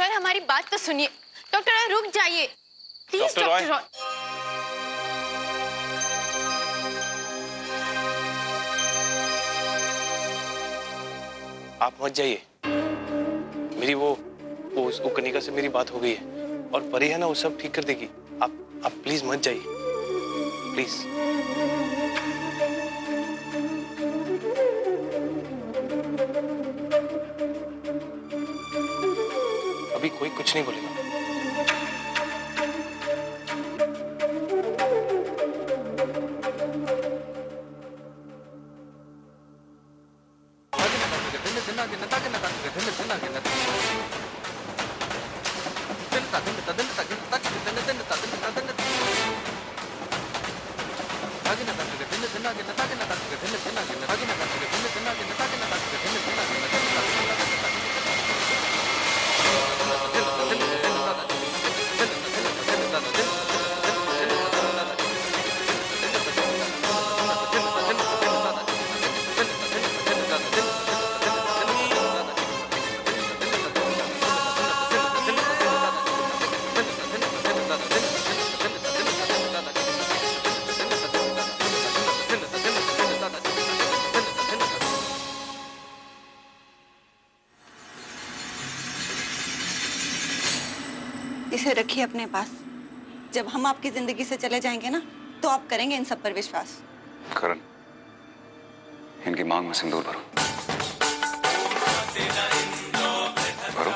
रॉय, हमारी बात तो सुनिए। डॉक्टर रॉय, रुक जाइए प्लीज। डॉक्टर रॉय, आप मत जाइए। मेरी वो कनिका से मेरी बात हो गई है और परी है ना, वो सब ठीक कर देगी। आप प्लीज मत जाइए, प्लीज। अभी कोई कुछ नहीं बोलेगा। इसे रखिए अपने पास। जब हम आपकी जिंदगी से चले जाएंगे ना, तो आप करेंगे इन सब पर विश्वास। करण, इनकी मांग में सिंदूर भरो। भरो।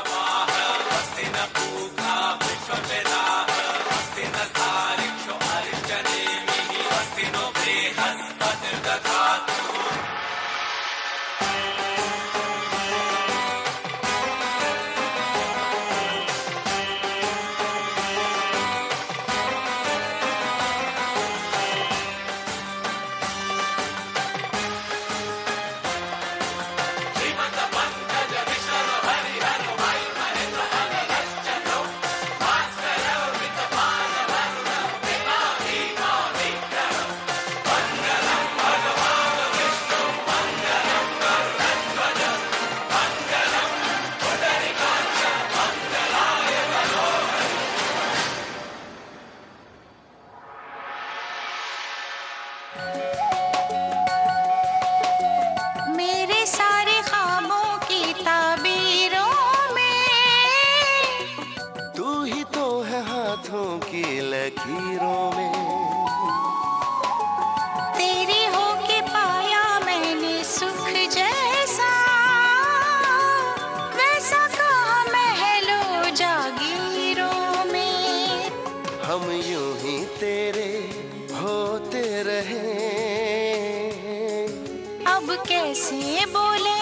कैसे बोले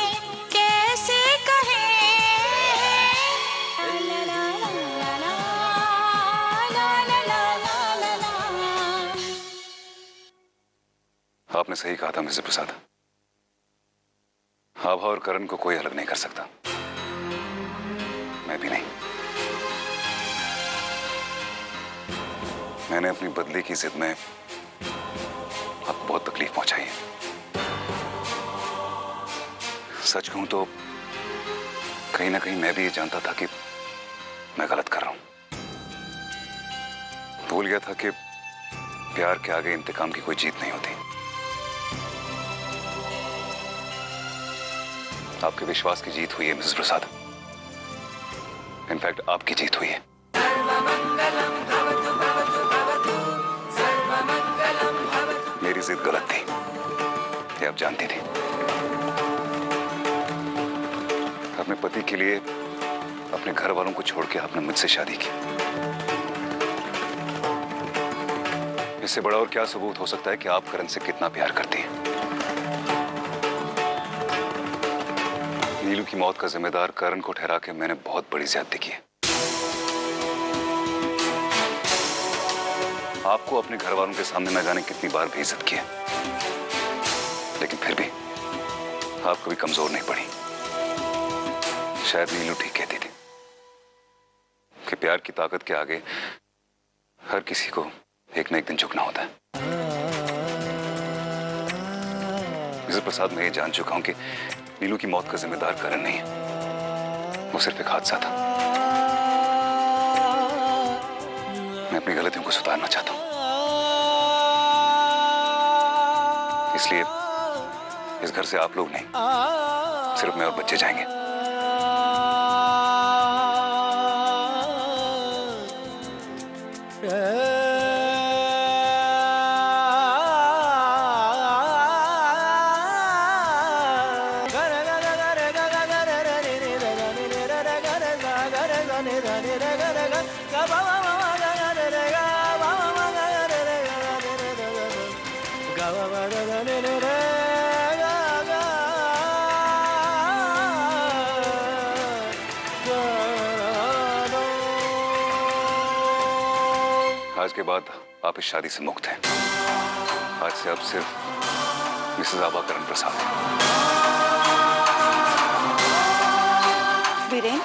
कैसे कहे, आपने सही कहा था मिस्टर प्रसाद। आभा और करण को कोई अलग नहीं कर सकता, मैं भी नहीं। मैंने अपनी बदली की जिद में आपको बहुत तकलीफ पहुंचाई है। सच कहूं तो कहीं ना कहीं मैं भी ये जानता था कि मैं गलत कर रहा हूं। भूल गया था कि प्यार के आगे इंतकाम की कोई जीत नहीं होती। आपके विश्वास की जीत हुई है मिसेस प्रसाद। इनफैक्ट आपकी जीत हुई है। मेरी जिद गलत थी, ये आप जानती थी। अपने पति के लिए अपने घर वालों को छोड़ के आपने मुझसे शादी की। इससे बड़ा और क्या सबूत हो सकता है कि आप करण से कितना प्यार करती हैं। नीलू की मौत का जिम्मेदार करण को ठहरा के मैंने बहुत बड़ी ज्यादती की है। आपको अपने घर वालों के सामने न जाने कितनी बार बेइज्जत किया, लेकिन फिर भी आप कभी कमजोर नहीं पड़ी। शायद नीलू ठीक कहती थी कि प्यार की ताकत के आगे हर किसी को एक न एक दिन झुकना होता है। मिस्टर प्रसाद, मैं ये जान चुका हूं कि नीलू की मौत का जिम्मेदार करण नहीं है, वो सिर्फ एक हादसा था। मैं अपनी गलतियों को सुधारना चाहता हूं, इसलिए इस घर से आप लोग नहीं, सिर्फ मैं और बच्चे जाएंगे। आज के बाद आप इस शादी से मुक्त हैं। आज से आप सिर्फ मिसेस आभा करण प्रसाद हैं। वीरेन,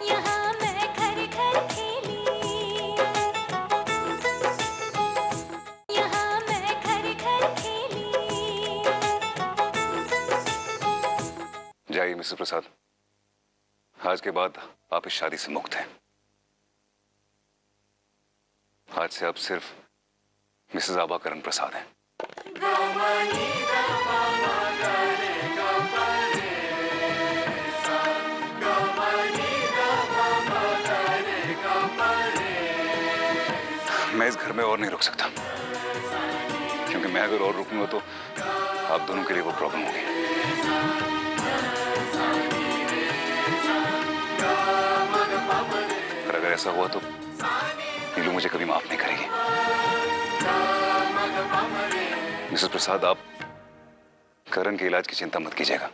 यहाँ मैं घर घर खेली, यहाँ मैं घर घर खेली। जाइए मिसेस प्रसाद, आज के बाद आप इस शादी से मुक्त हैं। आज से आप सिर्फ मिसेस आभा करण प्रसाद हैं। मैं इस घर में और नहीं रुक सकता, क्योंकि मैं अगर और रुकूंगा तो आप दोनों के लिए वो प्रॉब्लम होगी। और अगर ऐसा हुआ तो नीलू मुझे कभी माफ नहीं करेगी। मिसेस प्रसाद, आप करण के इलाज की चिंता मत कीजिएगा,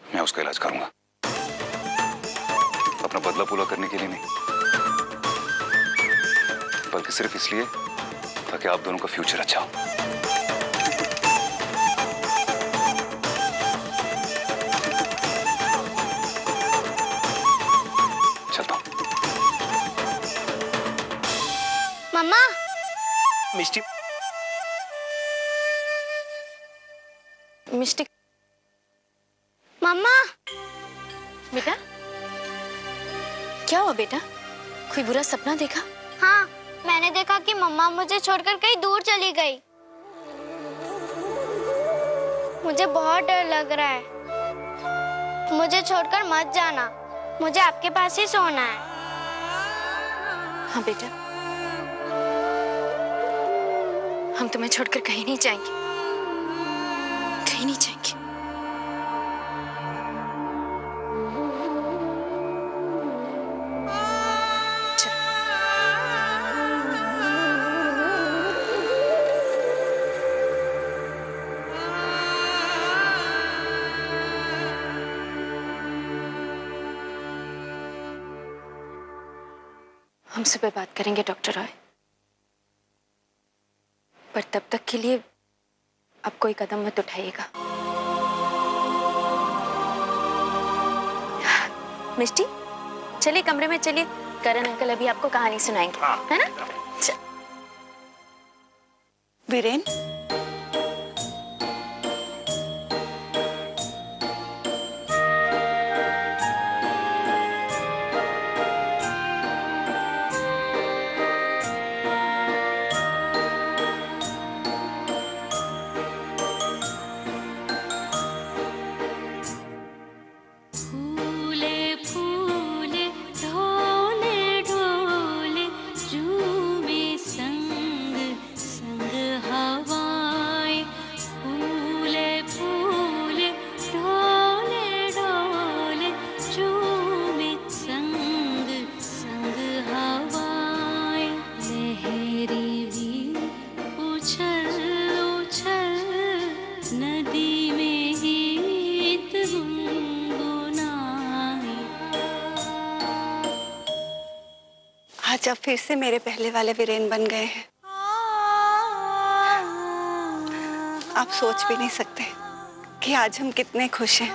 मैं उसका इलाज करूंगा। अपना बदला पूरा करने के लिए नहीं, बल्कि सिर्फ इसलिए ताकि आप दोनों का फ्यूचर अच्छा हो। चलता हूं। मम्मा, मिष्टी, मिष्टी। मम्मा, बेटा क्या हुआ बेटा? कोई बुरा सपना देखा? हाँ, मैंने देखा कि मम्मा मुझे छोड़कर कहीं दूर चली गई। मुझे बहुत डर लग रहा है। मुझे छोड़कर मत जाना, मुझे आपके पास ही सोना है। हाँ बेटा, हम तुम्हें छोड़कर कहीं नहीं जाएंगे, कहीं नहीं जाएंगे। हम सुबह बात करेंगे डॉक्टर रॉय, पर तब तक के लिए अब कोई कदम मत उठाइएगा। मिष्टी, चलिए कमरे में चलिए, करण अंकल अभी आपको कहानी सुनाएंगे, है ना? चल। वीरेन, फूले फूले ढोले ढोले झूमे संग संग हवाएं। फूले फूले ढोले ढोले झूमे संग संग हवाएं। लहरी भी उछल उछल नदी में गीत गुनगुनाए। आज आप फिर से मेरे पहले वाले वीरेन बन गए हैं। आप सोच भी नहीं सकते कि आज हम कितने खुश हैं।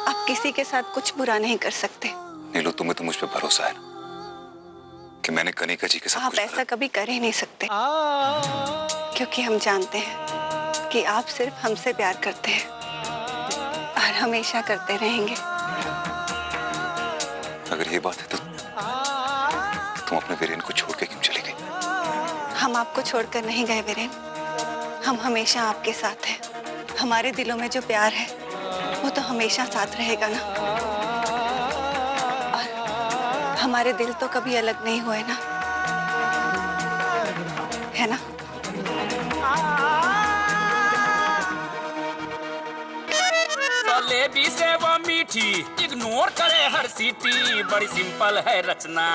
आप किसी के साथ कुछ बुरा नहीं कर सकते। नीलू, तुम्हें तो मुझ पे भरोसा है ना कि मैंने कनिका जी के साथ आप कुछ ऐसा कभी कर ही नहीं सकते, क्योंकि हम जानते हैं कि आप सिर्फ हमसे प्यार करते हैं और और हमेशा करते रहेंगे। अगर ये बात है तो तुम अपने वीरेन को छोड़ के क्यों चली गई? हम आपको छोड़कर नहीं गए वीरेन, हम हमेशा आपके साथ हैं। हमारे दिलों में जो प्यार है वो तो हमेशा साथ रहेगा ना। और हमारे दिल तो कभी अलग नहीं हुए ना, है ना? जलेबी से वो मीठी, इग्नोर करे हर सीटी, बड़ी सिंपल है रचना।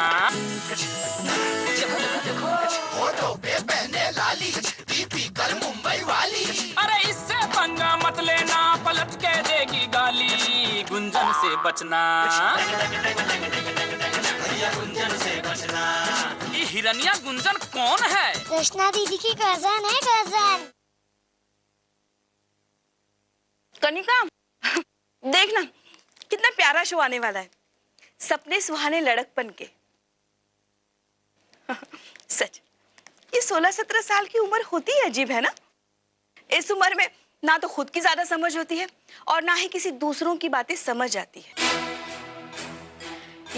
मुंबई वाली, अरे इससे पंगा मत लेना, पलट के देगी गाली, गुंजन से बचना। गुंजन से बचना। ये हिरनिया गुंजन कौन है? रचना दीदी की कजन है, कजन। कनिका, देखना कितना प्यारा शो आने वाला है, सपने सुहाने लड़कपन के। सच, ये 16-17 साल की उम्र होती है अजीब, है ना? इस उम्र में ना तो खुद की ज्यादा समझ होती है और ना ही किसी दूसरों की बातें समझ आती है।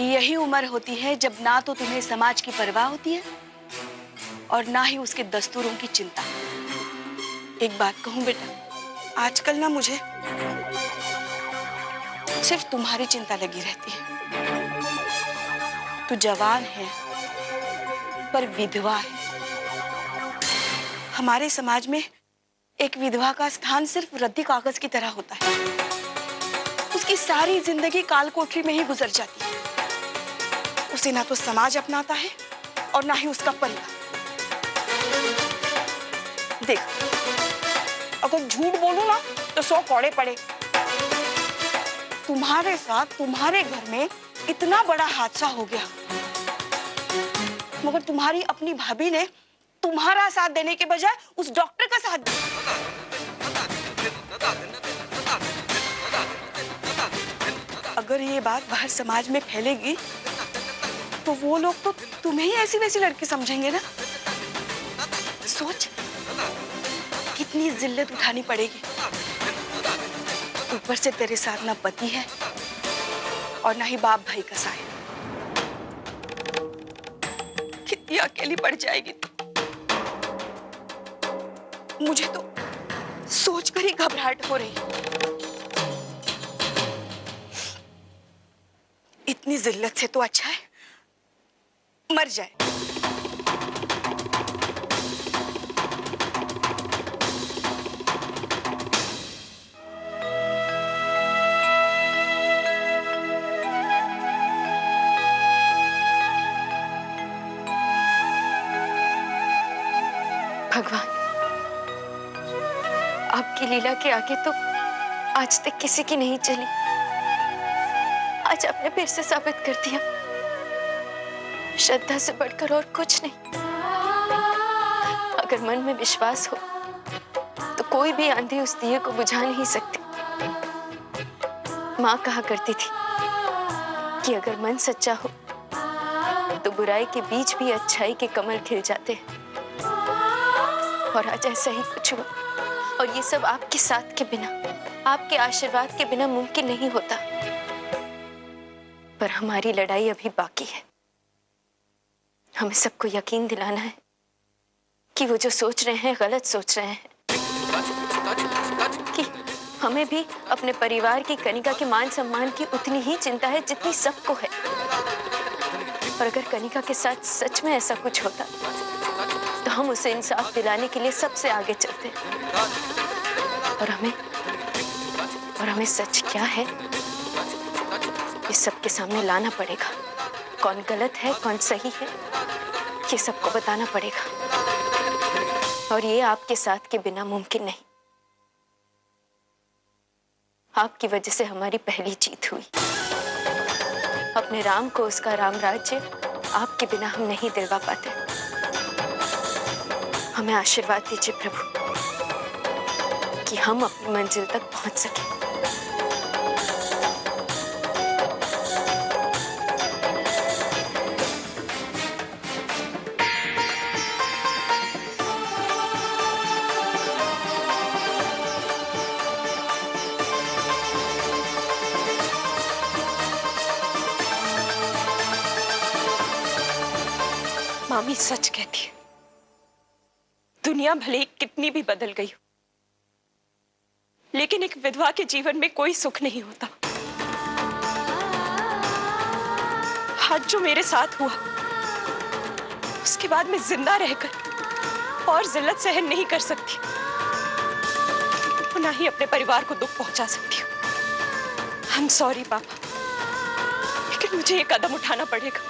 यही उम्र होती है जब ना तो तुम्हें समाज की परवाह होती है और ना ही उसके दस्तूरों की चिंता। एक बात कहूं बेटा, आजकल ना मुझे सिर्फ तुम्हारी चिंता लगी रहती है। तू जवान है पर विधवा है। हमारे समाज में एक विधवा का स्थान सिर्फ रद्दी कागज की तरह होता है। उसकी सारी जिंदगी काल कोठरी में ही गुजर जाती है। उसे ना तो समाज अपनाता है और ना ही उसका परिवार। देख, अगर झूठ बोलूं ना तो 100 कौड़े पड़े। तुम्हारे साथ तुम्हारे घर में इतना बड़ा हादसा हो गया, मगर तुम्हारी अपनी भाभी ने तुम्हारा साथ देने के बजाय उस डॉक्टर का साथ दिया। अगर ये बात बाहर समाज में फैलेगी तो वो लोग तो तुम्हें ही ऐसी वैसी लड़की समझेंगे ना। सोच, कितनी जिल्लत उठानी पड़ेगी। ऊपर से तेरे साथ ना पति है और ना ही बाप भाई का साया। कितनी अकेली पड़ जाएगी तू। मुझे तो सोचकर ही घबराहट हो रही। इतनी जिल्लत से तो अच्छा है मर जाए। भगवान, आपकी लीला के आगे तो आज तक किसी की नहीं चली। आज आपने फिर से साबित कर दिया, श्रद्धा से बढ़कर और कुछ नहीं। अगर मन में विश्वास हो तो कोई भी आंधी उस दिए को बुझा नहीं सकती। माँ कहा करती थी कि अगर मन सच्चा हो तो बुराई के बीच भी अच्छाई के कमल खिल जाते हैं। और आज ऐसा ही कुछ हुआ, और ये सब आपके साथ के बिना, आपके आशीर्वाद के बिना मुमकिन नहीं होता। पर हमारी लड़ाई अभी बाकी है। हमें सबको यकीन दिलाना है कि वो जो सोच रहे हैं गलत सोच रहे हैं, कि हमें भी अपने परिवार की, कनिका के मान सम्मान की उतनी ही चिंता है जितनी सबको है। और अगर कनिका के साथ सच में ऐसा कुछ होता तो हम उसे इंसाफ दिलाने के लिए सबसे आगे चलते। और हमें सच क्या है ये सबके सामने लाना पड़ेगा। कौन गलत है, कौन सही है, ये सबको बताना पड़ेगा। और ये आपके साथ के बिना मुमकिन नहीं। आपकी वजह से हमारी पहली जीत हुई। अपने राम को उसका राम राज्य आपके बिना हम नहीं दिलवा पाते। हमें आशीर्वाद दीजिए प्रभु कि हम अपनी मंजिल तक पहुंच सकें। मामी सच कहती है, दुनिया भले ही कितनी भी बदल गई हो, लेकिन एक विधवा के जीवन में कोई सुख नहीं होता। आज जो मेरे साथ हुआ, उसके बाद मैं जिंदा रहकर और जिल्लत सहन नहीं कर सकती, और ना ही अपने परिवार को दुख पहुंचा सकती हूँ। आई एम सॉरी पापा, लेकिन मुझे ये कदम उठाना पड़ेगा।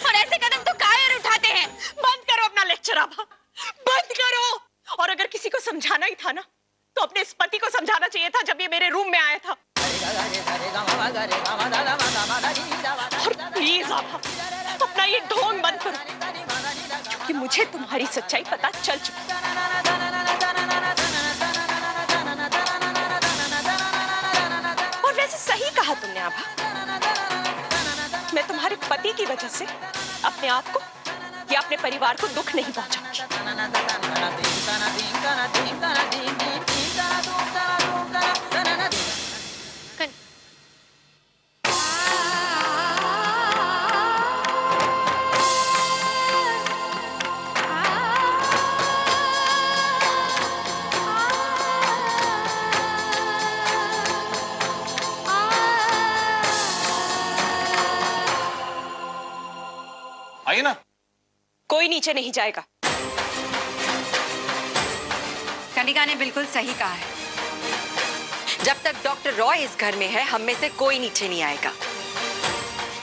और ऐसे कदम तो कायर उठाते हैं। बंद करो अपना लेक्चर अब, बंद करो। और अगर किसी को समझाना ही था ना, तो अपने इस पति को समझाना चाहिए था जब ये मेरे रूम में आया था। और प्लीज आप अपना ये ढोंग बंद करो, क्योंकि मुझे तुम्हारी सच्चाई पता चल चुकी है। और वैसे सही कहा तुमने आभा, मैं तुम्हारे पति की वजह से अपने आप को या अपने परिवार को दुख नहीं पहुंचाऊंगी। आइए ना। कोई नीचे नहीं जाएगा। कनिका ने बिल्कुल सही कहा है। जब तक डॉक्टर रॉय इस घर में है, हम में से कोई नीचे नहीं आएगा,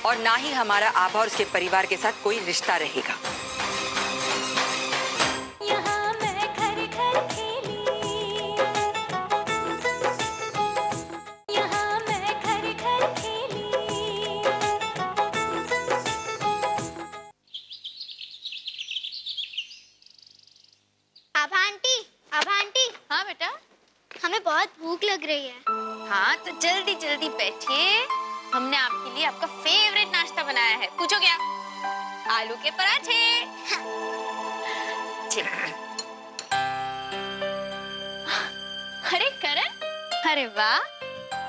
और ना ही हमारा आभा और उसके परिवार के साथ कोई रिश्ता रहेगा। आभा आंटी। हाँ बेटा, हमें बहुत भूख लग रही है। हाँ तो जल्दी जल्दी बैठिए, हमने आपके लिए आपका फेवरेट नाश्ता बनाया है। पूछो क्या? आलू के पराठे। अरे करण, अरे वाह,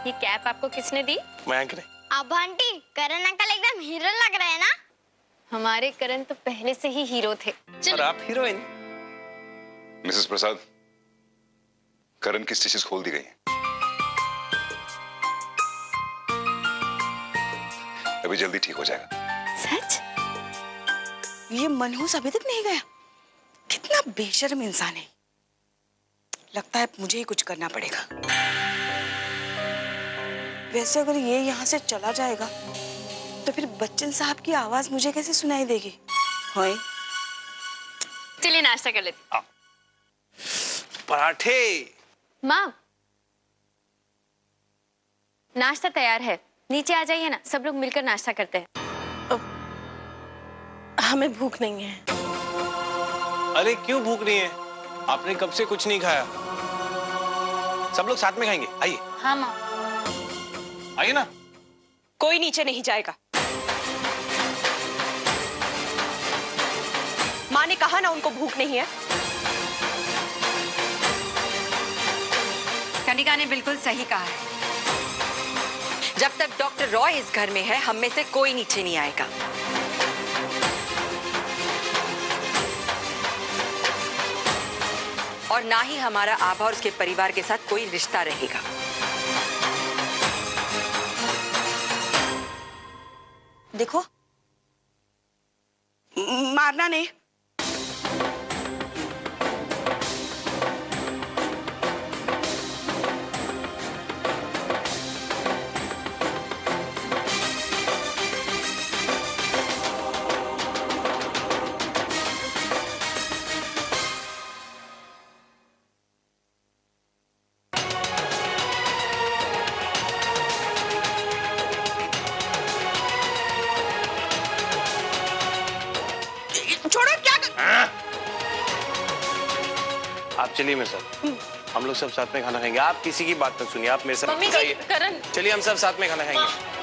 ये कैप आपको किसने दी? मयंक ने। आभा आंटी, करण अंकल एकदम हीरो लग रहे हैं ना? हमारे करण तो पहले से ही हीरो थे। और आप हीरोइन। मिसेस प्रसाद, करण की स्टिचेस खोल दी गई हैं। अभी जल्दी ठीक हो जाएगा। सच? ये मनहूस अभी तक नहीं गया? कितना बेशर्म इंसान है। लगता है मुझे ही कुछ करना पड़ेगा। वैसे अगर ये यहाँ से चला जाएगा, तो फिर बच्चन साहब की आवाज मुझे कैसे सुनाई देगी? हाँ, चलिए नाश्ता कर लेते। पराठे। माँ, नाश्ता तैयार है, नीचे आ जाइए ना, सब लोग मिलकर नाश्ता करते हैं। हमें भूख नहीं है। अरे क्यों भूख नहीं है? आपने कब से कुछ नहीं खाया। सब लोग साथ में खाएंगे, आइए। हाँ माँ। आइए ना। कोई नीचे नहीं जाएगा। माँ ने कहा ना उनको भूख नहीं है। कनिका ने बिल्कुल सही कहा है। जब तक डॉक्टर रॉय इस घर में है, हम में से कोई नीचे नहीं आएगा, और ना ही हमारा आभा और उसके परिवार के साथ कोई रिश्ता रहेगा। देखो, मारना नहीं। छोड़ो क्या आप चलिए मेरे साथ, हम लोग सब साथ में खाना खाएंगे। आप किसी की बात मत सुनिए, आप मेरे साथ मम्मी जी, जाइए। करण। चलिए हम सब साथ में खाना खाएंगे।